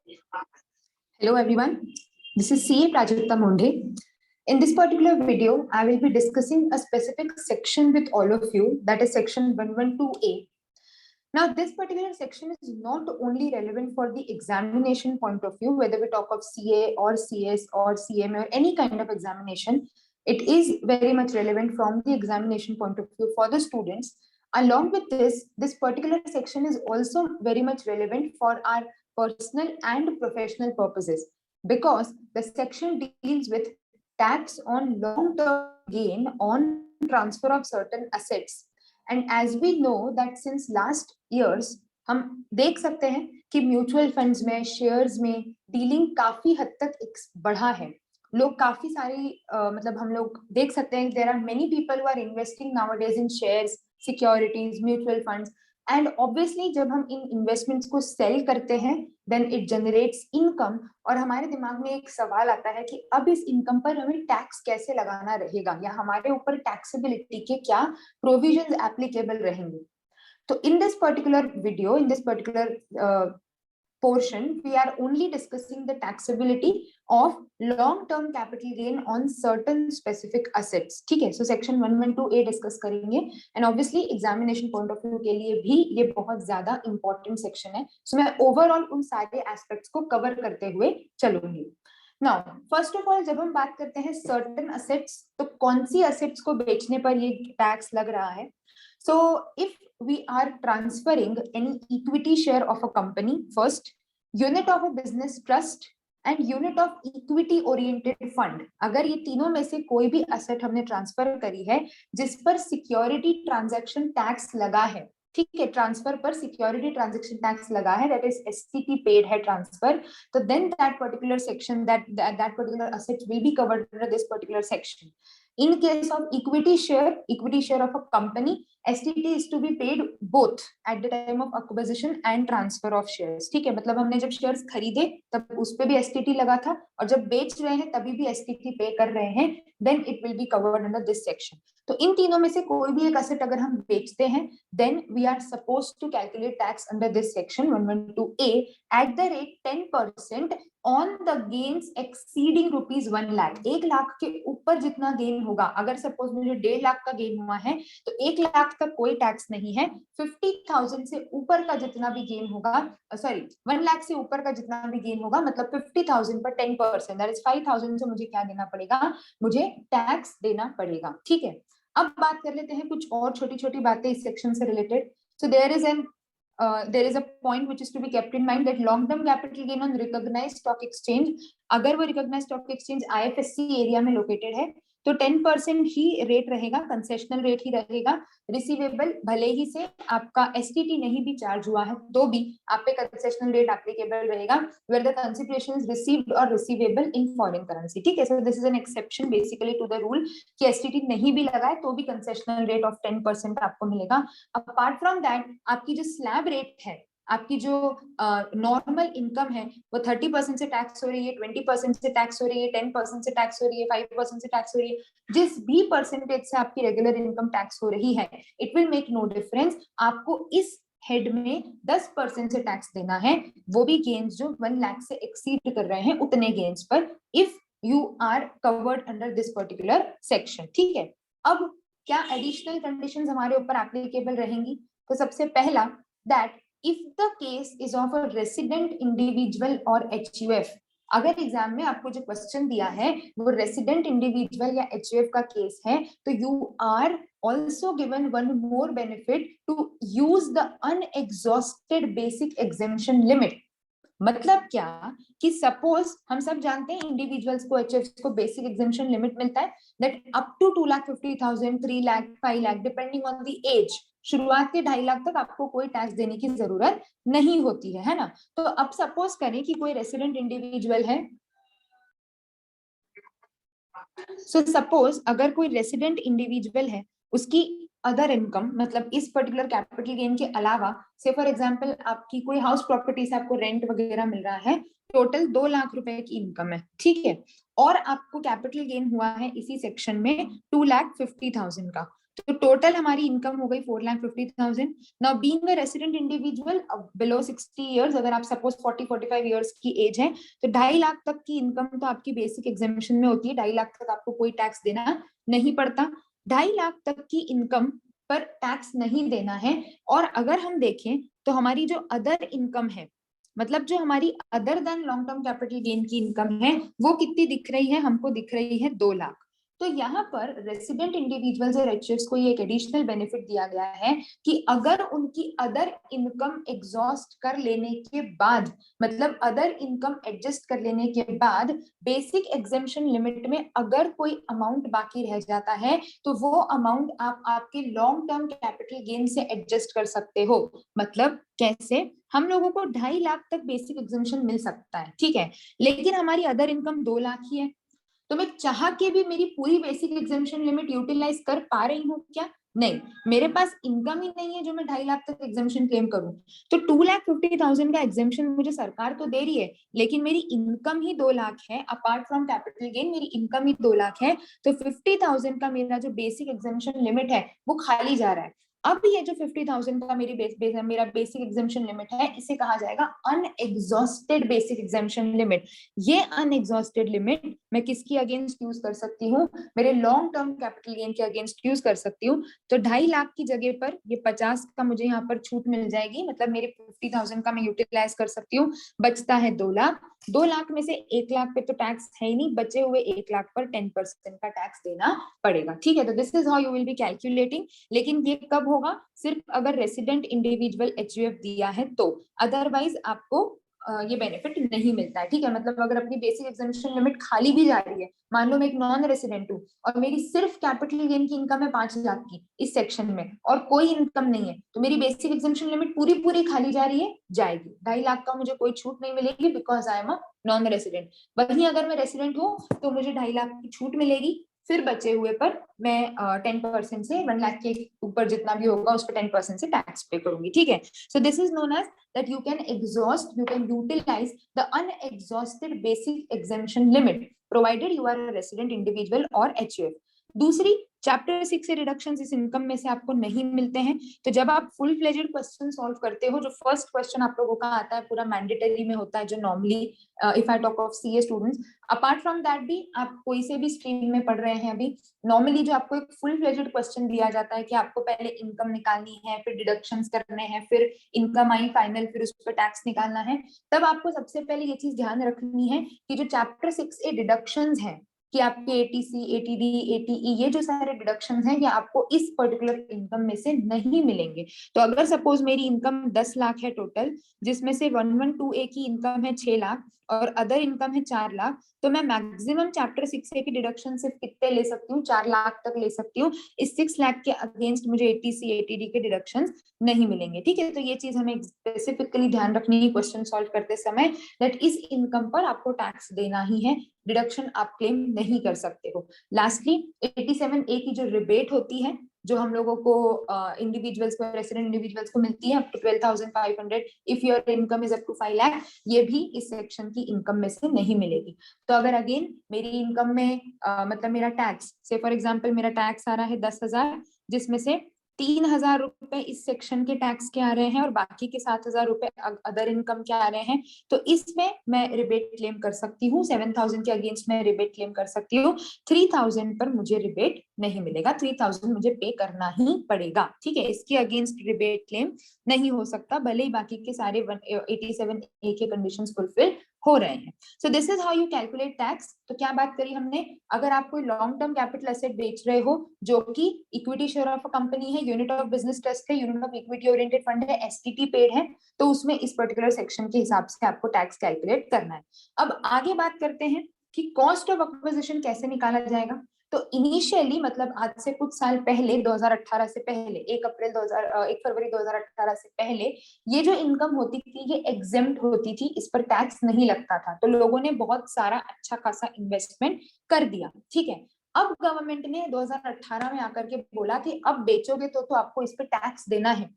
Hello everyone, this is CA Prajakta Mondhe. In this particular video, I will be discussing a specific section with all of you, that is section 112A. Now, this particular section is not only relevant for the examination point of view, whether we talk of CA or CS or CMA or any kind of examination, it is very much relevant from the examination point of view for the students. Along with this particular section is also very much relevant for our personal and professional purposes, because the section deals with tax on long-term gain on transfer of certain assets. And as we know that since last years हम देख सकते हैं कि mutual funds में, shares में dealing काफी हद तक बढ़ा है. लोग काफी सारी मतलब हम लोग देख सकते हैं there are many people who are investing nowadays in shares, securities, mutual funds. And obviously जब हम इन इन्वेस्टमेंट्स को सेल करते हैं देन इट जनरेट्स इनकम, और हमारे दिमाग में एक सवाल आता है कि अब इस इनकम पर हमें टैक्स कैसे लगाना रहेगा, या हमारे ऊपर टैक्सेबिलिटी के क्या प्रोविजंस एप्लीकेबल रहेंगे. तो in this particular video, in this particular portion, we are only discussing the taxability of long-term capital gain on certain specific assets. ठीक है, so section 112A discuss करेंगे, and obviously examination point of view के लिए भी ये बहुत ज्यादा important section है. So मैं overall उन सारे aspects को cover करते हुए चलूंगी. Now, first of all, जब हम बात करते हैं certain assets, तो कौन सी assets को बेचने पर ये tax लग रहा है? So if we are transferring any equity share of a company, first unit of a business trust and unit of equity oriented fund, अगर ये तीनों में से कोई भी asset हमने ट्रांसफर करी है जिस पर सिक्योरिटी ट्रांजैक्शन टैक्स लगा है, ठीक है, ट्रांसफर पर सिक्योरिटी ट्रांजैक्शन टैक्स लगा है, दैट इज एसटीटी पेड है ट्रांसफर, तो then that particular section, that particular asset will be covered under this particular section. In case of equity share of a company, STT is to be paid both at the time of acquisition and transfer of shares. ठीक है, मतलब हमने जब shares खरीदे तब उस पे भी STT लगा था, और जब बेच रहे हैं तभी भी STT पे कर रहे हैं, then it will be covered under this section. तो इन तीनों में से कोई भी एक asset अगर हम बेचते हैं, then we are supposed to calculate tax under this section 112A at the rate 10% on the gains exceeding rupees 1 lakh. 1 lakh के ऊपर जितना गेन होगा, अगर सपोज मुझे 1.5 लाख का गेन हुआ है तो 1 लाख तक कोई टैक्स नहीं है. 50,000 से ऊपर का जितना भी गेन होगा, 1 लाख से ऊपर का जितना भी गेन होगा, मतलब 50,000 पर 10%, दैट इज 5,000 से मुझे क्या देना पड़ेगा, मुझे टैक्स देना पड़ेगा. ठीक है, अब बात कर लेते हैं कुछ और छोटी छोटी बातें इस सेक्शन से related. So there is a point which is to be kept in mind, that long term capital gain on recognized stock exchange, अगर वो recognized stock exchange IFSC area में लोकेटेड है तो 10% ही रेट रहेगा, कंसेशनल रेट ही रहेगा. Receivable भले ही से आपका एसटीटी नहीं भी चार्ज हुआ है तो भी आप पे कंसेशनल रेट एप्लीकेबल रहेगा, where the consideration is received और रिसीवेबल इन फॉरेन करेंसी. ठीक है, so this is an exception basically to the rule कि एसटीटी नहीं भी लगा है तो भी कंसेशनल रेट ऑफ 10% आपको मिलेगा. अपार्ट फ्रॉम दैट, आपकी जो स्लैब रेट है, आपकी जो नॉर्मल इनकम है, वो 30% से टैक्स हो रही है, 20% से टैक्स हो रही है, 10% से टैक्स हो रही है, 5% से टैक्स हो रही है, जिस भी परसेंटेज से आपकी रेगुलर इनकम टैक्स हो रही है, it will make no difference. आपको इस हेड में 10% से टैक्स देना है, वो भी गेन्स जो 1 लाख से एक्सीड कर रहे हैं उतने गेन्स पर, if you are covered under this particular section. ठीक है, अब क्या एडिशनल कंडीशंस हमारे ऊपर एप्लीकेबल रहेंगी? तो सबसे पहला, that if the case is of a resident individual or HUF, अगर एग्जाम में आपको जो क्वेश्चन दिया है वो रेसिडेंट इंडिविजुअल या HUF का केस है, तो you are also given one more benefit to use the unexhausted basic exemption limit. मतलब क्या कि सपोज हम सब जानते हैं इंडिविजुअल्स को, एचएफ को बेसिक एग्जेम्पशन लिमिट मिलता है that up to 2,50,000, 3 lakh, 5 lakh depending on the age. शुरुआत के 2.5 लाख तक आपको कोई टैक्स देने की जरूरत नहीं होती है ना. तो अब सपोज करें कि कोई रेसिडेंट इंडिविजुअल है, सो सपोज अगर कोई रेसिडेंट इंडिविजुअल है, उसकी अदर इनकम, मतलब इस पर्टिकुलर कैपिटल गेन के अलावा, से फॉर एग्जांपल आपकी कोई हाउस प्रॉपर्टी से आपको रेंट वगैरह मिल रहा है, टोटल 2 लाख रुपए की इनकम है. ठीक है, और आपको कैपिटल गेन हुआ है इसी सेक्शन में 2,50,000 का, तो टोटल हमारी इनकम हो गई 4,50,000। Now being a resident individual below 60 years, अगर आप सपोज 40-45 इयर्स की एज है, तो 2.5 लाख तक की इनकम तो आपकी बेसिक एग्जेम्पशन में होती है। 2.5 लाख तक आपको कोई टैक्स देना नहीं पड़ता। 2.5 लाख तक की इनकम पर टैक्स नहीं देना है। और अगर हम देखें तो हमारी जो अदर इनकम है, मतलब जो हमारी other than long term capital gain की इनकम है, वो कितनी दिख रही है? हमको दिख रही है 2 लाख। तो यहाँ पर रेसिडेंट इंडिविजुअल्स और एचएफ्स को ये एक एडिशनल बेनिफिट दिया गया है कि अगर उनकी अदर इनकम एग्जॉस्ट कर लेने के बाद, मतलब अदर इनकम एडजस्ट कर लेने के बाद बेसिक एग्जेम्पशन लिमिट में अगर कोई अमाउंट बाकी रह जाता है, तो वो अमाउंट आप आपके लॉन्ग टर्म कैपिटल गेन से एडजस्ट कर सकते हो। मतलब कैसे? हम लोगों को 2.5 लाख तक बेसिक एग्जेम्पशन मिल सकता है, ठीक है, लेकिन हमारी अदर इनकम 2 लाख ही है। तो मैं चाह के भी मेरी पूरी बेसिक एग्जेम्पशन लिमिट यूटिलाइज कर पा रही हूँ क्या? नहीं, मेरे पास इनकम ही नहीं है जो मैं 2.5 लाख तक एग्जेम्पशन क्लेम करूं। तो 2,50,000 का एग्जेम्पशन मुझे सरकार तो दे रही है, लेकिन मेरी इनकम ही 2 लाख है। अपार्ट फ्रॉम कैपिटल गेन मेरी इनकम ही 2 लाख है। तो 50,000 का मेरा जो बेसिक एग्जेम्पशन लिमिट है वो खाली जा रहा है। अब ये जो 50,000 का मेरा बेसिक एग्जेम्पशन लिमिट है, इसे कहा जाएगा अनएग्जॉस्टेड बेसिक एग्जेम्पशन लिमिट। ये अनएग्जॉस्टेड लिमिट मैं किसकी अगेंस्ट यूज कर सकती हूँ? मेरे लॉन्ग टर्म कैपिटल गेन के अगेंस्ट यूज कर सकती हूँ। तो 2.5 लाख की जगह पर ये 50 का मुझे यहाँ पर छूट मिल जाएगी, मतलब मेरे 50,000 का मैं यूटिलाइज कर सकती हूँ। बचता है 2 लाख। 2 लाख में से 1 लाख पे तो टैक्स है ही नहीं, बचे हुए 1 लाख पर 10% का टैक्स देना पड़ेगा, ठीक है। तो this is how you will be calculating. लेकिन ये कब होगा? सिर्फ अगर रेसिडेंट इंडिविजुअल एचयूएफ दिया है तो, अदरवाइज आपको ये बेनिफिट नहीं मिलता है, ठीक है। मतलब अगर अपनी बेसिक एग्जेम्पशन लिमिट खाली भी जा रही है, मान लो मैं एक नॉन रेसिडेंट हूँ और मेरी सिर्फ कैपिटल गेन की इनकम है 5 लाख की इस सेक्शन में और कोई इनकम नहीं है, तो मेरी बेसिक एग्जेम्पशन लिमिट पूरी पूरी खाली जा रही है, जाएगी। 2.5 लाख का मुझे कोई छूट नहीं मिलेगी because I am a non resident. वहीं अगर मैं रेसिडेंट हूँ तो मुझे 2.5 लाख की छूट मिलेगी। फिर बचे हुए पर मैं 10% से 1 लाख के ऊपर जितना भी होगा उस पर 10% से टैक्स पे करूंगी, ठीक है। So this is known as that you can exhaust, you can utilize the unexhausted basic exemption limit provided you are a resident individual or HUF। दूसरी, चैप्टर 6 से रिडक्शंस इस इनकम में से आपको नहीं मिलते हैं। तो जब आप फुल फ्लेजेड क्वेश्चन सॉल्व करते हो, जो फर्स्ट क्वेश्चन आप लोगों का आता है पूरा मैंडेटरी में होता है, जो normally if I talk of CA students, apart from that भी आप कोई से भी स्ट्रीम में पढ़ रहे हैं अभी, नॉर्मली जो आपको एक फुल फ्लेजेड क्वेश्चन दिया जाता है कि आपको पहले इनकम निकालनी है, फिर डिडक्शंस करने हैं, फिर इनकम आई फाइनल, फिर उस पर टैक्स निकालना है, तब आपको सबसे पहले ये चीज ध्यान रखनी है कि जो चैप्टर 6 ए डिडक्शंस हैं, कि आपके एटीसी, एटीडी, एटीई, ये जो सारे डिडक्शंस हैं, ये आपको इस पर्टिकुलर इनकम में से नहीं मिलेंगे। तो अगर सपोज मेरी इनकम 10 लाख है टोटल, जिसमें से 112A की इनकम है 6 लाख और अदर इनकम है 4 लाख, तो मैं मैक्सिमम चैप्टर 6A की डिडक्शन सिर्फ कितने ले सकती हूँ? 4 लाख तक ले सकती हूँ। इस 6 लाख के अगेंस्ट मुझे एटीसी, एटीडी के डिडक्शंस नहीं मिलेंगे, ठीक है। तो ये चीज हमें स्पेसिफिकली ध्यान रखनी है क्वेश्चन सॉल्व करते समय, दैट इस इनकम पर आपको टैक्स देना ही है, डिडक्शन आप क्लेम नहीं कर सकते हो। लास्टली 87A की जो रिबेट होती है, जो हम लोगों को इंडिविजुअल्स को, रेसिडेंट इंडिविजुअल्स को मिलती है up to 12,500 if your income is up to 5 lakh, ये भी इस सेक्शन की इनकम में से नहीं मिलेगी। तो अगर अगेन मेरी इनकम में मतलब मेरा टैक्स, से फॉर एग्जांपल मेरा टैक्स आ रहा है 10,000, जिसमें से 3,000 रुपए इस सेक्शन के टैक्स के आ रहे हैं और बाकी के 7,000 रुपए अदर इनकम के आ रहे हैं, तो इसमें मैं रिबेट क्लेम कर सकती हूँ। 7,000 के अगेंस्ट में रिबेट क्लेम कर सकती हूँ। 3,000 पर मुझे रिबेट नहीं मिलेगा, 3,000 मुझे पे करना ही पड़ेगा, ठीक है। इसके अगेंस्ट रिबेट क्लेम नहीं हो सकता, भले ही बाकी के सारे 87A के कंडीशंस फुलफिल हो रहे हैं। सो this is how you calculate tax. तो क्या बात करी हमने? अगर आप कोई लॉन्ग टर्म कैपिटल एसेट बेच रहे हो जो कि equity share of a company है, यूनिट ऑफ बिजनेस ट्रस्ट है, unit of equity oriented fund है, एसटीटी पेड है, तो उसमें इस पर्टिकुलर सेक्शन के हिसाब से आपको टैक्स कैलकुलेट करना है। अब आगे बात करते हैं कि कॉस्ट ऑफ एक्विजिशन कैसे निकाला जाएगा। तो इनिशियली, मतलब आज से कुछ साल पहले, 2018 से पहले, 1 फरवरी 2018 से पहले, ये जो इनकम होती थी ये एग्जेम्प्ट होती थी, इस पर टैक्स नहीं लगता था। तो लोगों ने बहुत सारा अच्छा खासा इन्वेस्टमेंट कर दिया, ठीक है। अब गवर्नमेंट ने 2018 में आकर के बोला कि अब बेचोगे तो आपको इस पे टैक्स देना है।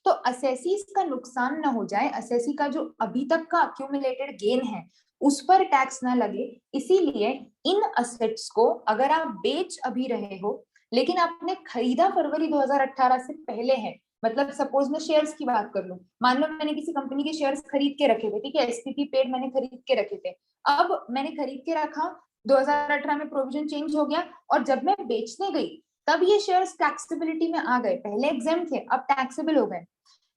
तो असेसीज का नुकसान ना हो जाए, असेसी का जो अभी तक का अक्यूमुलेटेड गेन है उस पर टैक्स ना लगे, इसीलिए इन असेट्स को अगर आप बेच अभी रहे हो लेकिन आपने खरीदा फरवरी 2018 से पहले है, मतलब सपोज मैं शेयर्स की बात कर लूं, मान लो मैंने किसी कंपनी के शेयर्स खरीद के रखे थे, ठीक है, एसपीपी पेड मैंने खरीद के रखे थे, अब मैंने खरीद के रखा, 2018 में प्रोविजन चेंज हो गया और जब मैं बेचने गई तब ये शेयर्स टैक्सेबिलिटी में आ गए, पहले एग्जाम थे अब टैक्सेबल हो गए।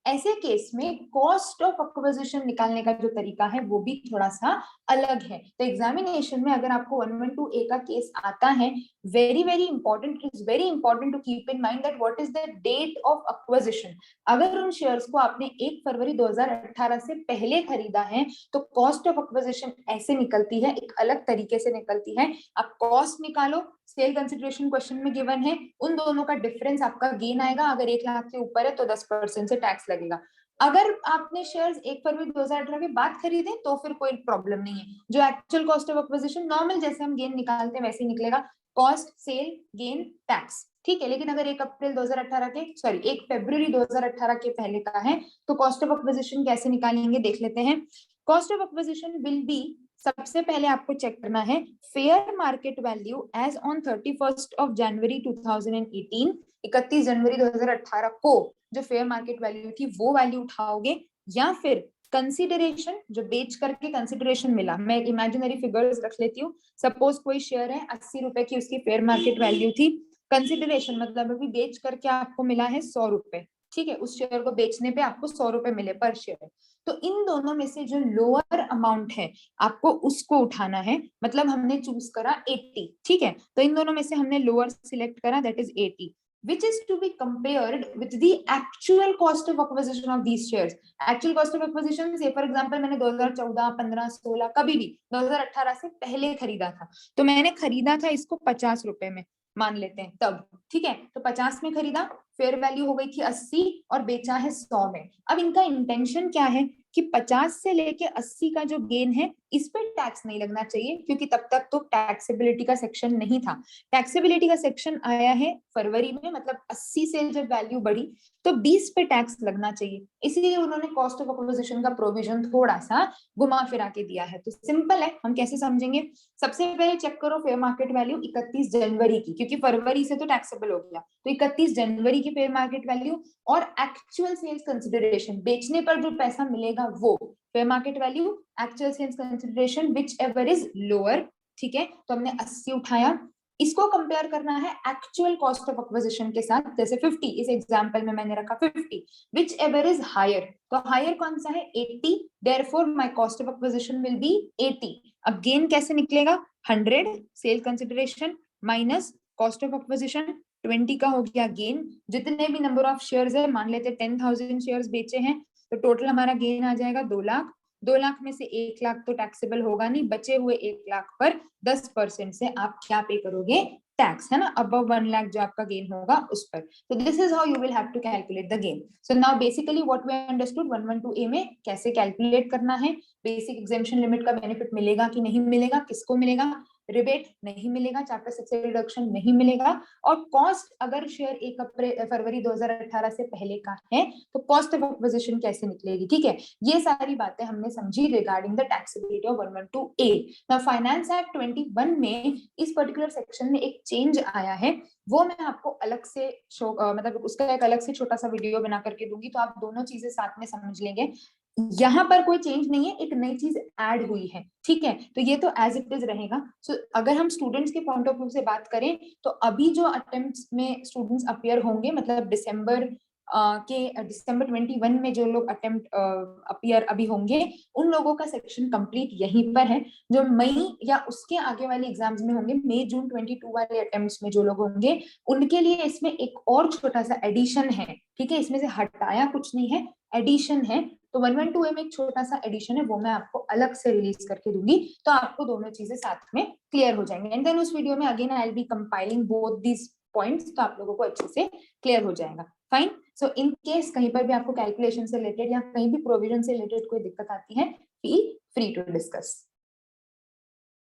ऐसे केस में कॉस्ट ऑफ एक्विजिशन निकालने का जो तरीका है वो भी थोड़ा सा अलग है। तो एग्जामिनेशन में अगर आपको 112A का केस आता है, very very important, it is very important to keep in mind that what is the date of acquisition. अगर उन शेयर्स को आपने 1 फरवरी 2018 से पहले खरीदा है तो कॉस्ट ऑफ एक्विजिशन ऐसे निकलती है, एक अलग तरीके से निकलती है। आप कॉस्ट निकालो, सेल कंसिडरेशन क्वेश्चन में गिवन है, उन दोनों का डिफरेंस आपका गेन आएगा, अगर 1 लाख से ऊपर है तो 10% से टैक्स लगेगा। अगर आपने शेयर्स 1 फरवरी 2018 के बाद खरीदे तो फिर कोई प्रॉब्लम नहीं है, जो actual cost of acquisition normal जैसे हम गेन निकालते हैं वैसे ही निकलेगा, कॉस्ट सेल गेन टैक्स, ठीक है। लेकिन अगर 1 अप्रैल 2018 के सॉरी 1 फरवरी 2018 के पहले का है तो कॉस्ट ऑफ एक्विजिशन कैसे निकालेंगे देख लेते हैं। Cost of acquisition will be, सबसे पहले आपको चेक करना है fair market value as on 31 of January 2018, 31 जनवरी 2018 को जो फेयर मार्केट वैल्यू थी वो वैल्यू उठाओगे, या फिर कंसिडरेशन जो बेच करके कंसिडरेशन मिला, मैं इमेजिनरी फिगर्स रख लेती हूँ, सपोज कोई शेयर है 80 रुपए की उसकी फेयर मार्केट वैल्यू थी, कंसिडरेशन मतलब अभी बेच करके आपको मिला है 100 रुपए, ठीक है, उस शेयर को बेचने पे आपको 100 रुपए मिले पर शेयर, तो इन दोनों में से जो लोअर अमाउंट है आपको उसको उठाना है, मतलब हमने चूज करा 80, ठीक है, तो इन दोनों में से हमने लोअर सिलेक्ट करा that is 80, which is to be compared with the actual cost of acquisition of these shares. Actual cost of acquisition से फॉर एग्जांपल मैंने 2014, 15, 16 कभी भी 2018 से पहले खरीदा था, तो मैंने खरीदा था इसको 50 रुपए में मान लेते हैं तब, ठीक है, तो 50 में खरीदा, फेयर वैल्यू हो गई थी 80 और बेचा है 100 में। अब इनका इंटेंशन क्या है कि 50 से लेके 80 का जो गेन है इस पे टैक्स नहीं लगना चाहिए, क्योंकि तब तक तो टैक्सेबिलिटी का सेक्शन नहीं था, टैक्सेबिलिटी का सेक्शन आया है फरवरी में, मतलब 80 से जब वैल्यू बढ़ी तो 20 पे टैक्स लगना चाहिए, इसीलिए उन्होंने कॉस्ट ऑफ एक्विजिशन का प्रोविजन थोड़ा सा घुमा फिरा के दिया है। तो सिंपल है, हम कैसे समझेंगे, सबसे पहले चेक करो फेयर मार्केट वैल्यू 31 जनवरी की, क्योंकि फरवरी से तो टैक्सेबल हो गया, तो 31 जनवरी की फेयर मार्केट वैल्यू और एक्चुअल सेल्स कंसिडरेशन, बेचने पर जो पैसा मिलेगा वो, fair market value actual sales consideration whichever is lower, ठीक है, तो हमने 80 उठाया, इसको कंपेयर करना है एक्चुअल कॉस्ट ऑफ एक्विजिशन के साथ, जैसे 50, इस एग्जांपल में मैंने रखा 50, विच एवर इज हायर, तो हायर कौन सा है 80, therefore my cost of acquisition will B 80। अब गेन कैसे निकलेगा, 100 sale consideration minus cost of acquisition, 20 का हो गया गेन, जितने भी नंबर ऑफ शेयर्स है मान लेते 10,000 शेयर्स बेचे हैं तो टोटल हमारा गेन आ जाएगा 2 लाख, 2 लाख में से 1 लाख तो टैक्सेबल होगा नहीं, बचे हुए 1 लाख पर 10% से आप क्या पे करोगे, टैक्स, है ना, अबव 1 लाख जो आपका गेन होगा उस पर। तो this is how you will have to calculate the gain. So now basically what we understood 112A में कैसे कैलकुलेट करना है, बेसिक एग्जेम्पशन लिमिट का बेनिफिट मिलेगा कि नहीं मिलेगा, किसको मिलेगा, रिबेट नहीं मिलेगा, चैप्टर 6 से रिडक्शन नहीं मिलेगा, और कॉस्ट अगर शेयर 1 फरवरी 2018 से पहले का है तो कॉस्ट ऑफ एक्विजिशन कैसे निकलेगी, ठीक है, ये सारी बातें हमने समझी regarding the taxability of 112A। Now finance act 21 में इस पर्टिकुलर सेक्शन में एक चेंज आया है, वो मैं आपको अलग से मतलब उसका एक अलग से छोटा सा वीडियो बना करके दूंगी, तो आप दोनों चीजें साथ में समझ लेंगे। यहाँ पर कोई चेंज नहीं है, एक नई चीज ऐड हुई है, ठीक है, तो ये तो एज इट इज रहेगा। सो अगर हम स्टूडेंट्स के पॉइंट ऑफ व्यू से बात करें तो अभी जो अटेम्प्ट्स में स्टूडेंट्स अपीयर होंगे, मतलब दिसंबर 21 में जो लोग अटेम्प्ट अपीयर अभी होंगे उन लोगों का सेक्शन कंप्लीट यहीं पर है, जो मई या उसके आगे वाले एग्जाम्स में होंगे, मई जून 22 वाले अटेम्प्ट्स में जो लोग होंगे उनके लिए इसमें एक और छोटा सा एडिशन है, ठीक है, इसमें से हटाया कुछ नहीं है, एडिशन है, तो 112A में एक छोटा सा एडिशन है, वो मैं आपको अलग से रिलीज करके दूंगी, तो आपको दोनों चीजें साथ में क्लियर हो जाएंगे, एंड देन उस वीडियो में again I will be compiling both these points, तो आप लोगों को अच्छे से क्लियर हो जाएगा। फाइन, सो इन केस कहीं पर भी आपको कैलकुलेशन से रिलेटेड या कहीं भी प्रोविजन से रिलेटेड कोई दिक्कत आती है, फील फ्री टू डिस्कस।